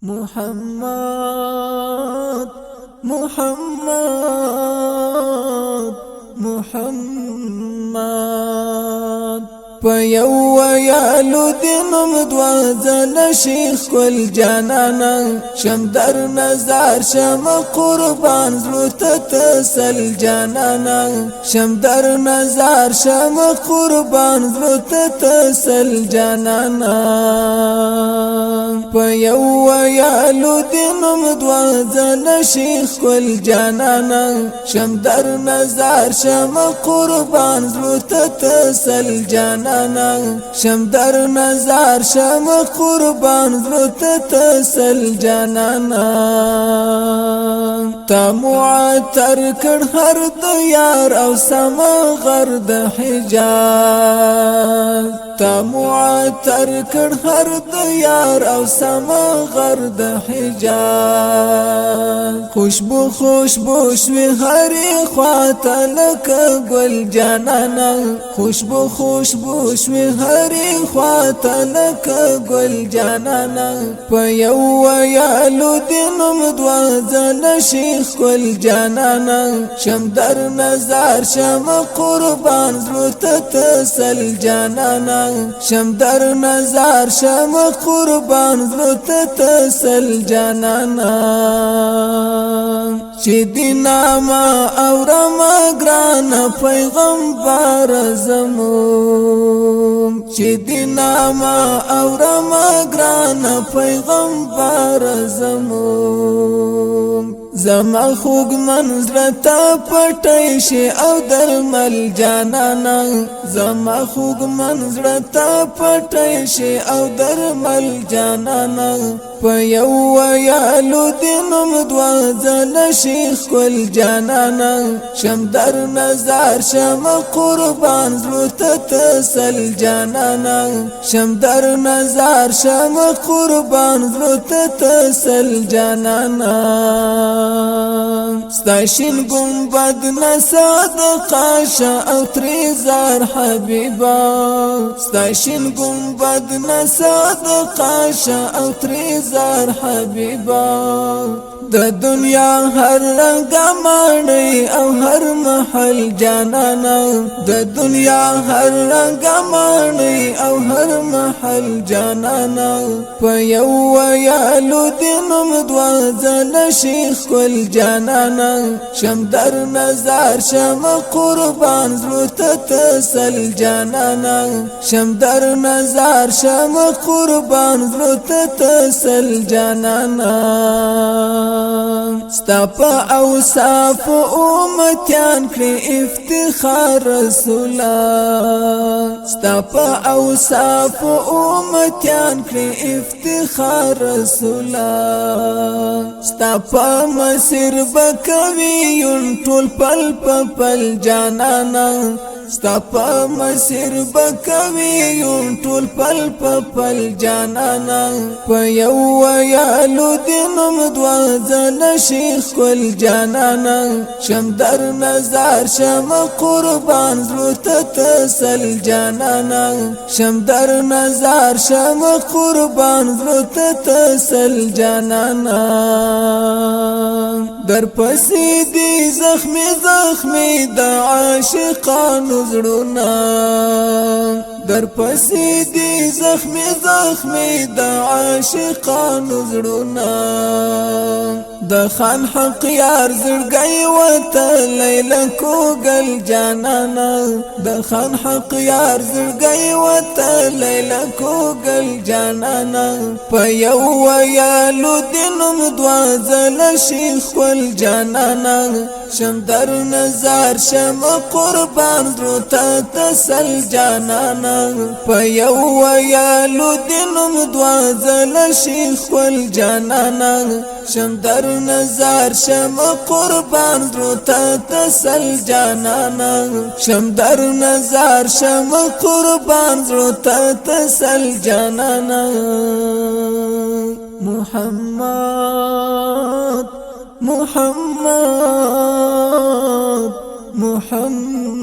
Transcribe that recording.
محمد محمد محمد په یو ویالو دینم دوا ځل شیخ کل جانانا شم در نظر شم قربان زلو تتسل جانانا شم در نظر شم قربان زلو تتسل جانانا په یو ویالو دینم دوا ځل شیخ کل جانانا شم در نظر شم قربان زلو تتسل جانانا شم در نظر شم قربان زلو تتسل جانانا تا معطر کړ هر د یار او سما غرد حجاز تا معطر کړ هر د یار او سما غرد حجاز خوشبو خوشبو شوی هری خواته لکه گل جانانا خوشبو خوشبو شوی هری خواته لکه گل جانانا په یو ویالو دینم دوا ځل شیخ کل جانانا شم در نظر شم قربان زلو تتسل جانانا شم در نظر شم قربان زلو تتسل جانانا چې دینا ما اورما ګران پیغمبر زمون چې دینا ما اورما ګران پیغمبر زمون زما خوږ منزل ته پټی شي او درمل جانانا زما خوږ منزل ته پټی شي او درمل جانانا په یو ویالو دینم دوا ځل شیخ کل جانانا شم در نظر شم قربان زلو تتسل جانانا شم در نظر شم قربان زلو تتسل جانانا ستاشین گنبد نصدقه شا او تریزار حبیبا ستاشین گنبد نصدقه شا او تریزار حبیبا د دنیا هر رنگ مانی او هر محل جانانا د دنیا هر رنگ مانی او هر محل جانانا په یو ویالو دینم دوا ځل شیخ کل جانانا شم در نظر شم قربان زلو تتسل جانانا شم در نظر شم قربان زلو تتسل جانانا ستا پا اوصاف امتیان کری افتخار رسولا ستا پا اوصاف امتیان کری افتخار رسولا ستا پا مسیر بکوی یون ټول پل پل جانانا ستا پا مسیر بکوی یون ټول پل پل جانانا په یو ویالو دینم دوا ځل شیخ کل جانانا شم در نظر شم قربان زلو تتسل جانانا شم در نظر شم قربان زلو تتسل جانانا در پسی دی زخمی زخمی دا عاشقانو زړونا در پسی دی زخمی زخمی دا عاشقانو زړونا د خان حق یار زړګي وته لیلا کوګل جانانا د خان حق یار زړګي وته لیلا کوګل جانانا په یو ویالو دینم دوا ځل شیخ کل جانانا شم در نظر شم قربان زلو تتسل جانانا په یو ویالو دینم دوا ځل شیخ کل جانانا شم در نظر شم قربان زلو تتسل جانانا شم در نظر شم قربان زلو تتسل جانانا محمد محمد محمد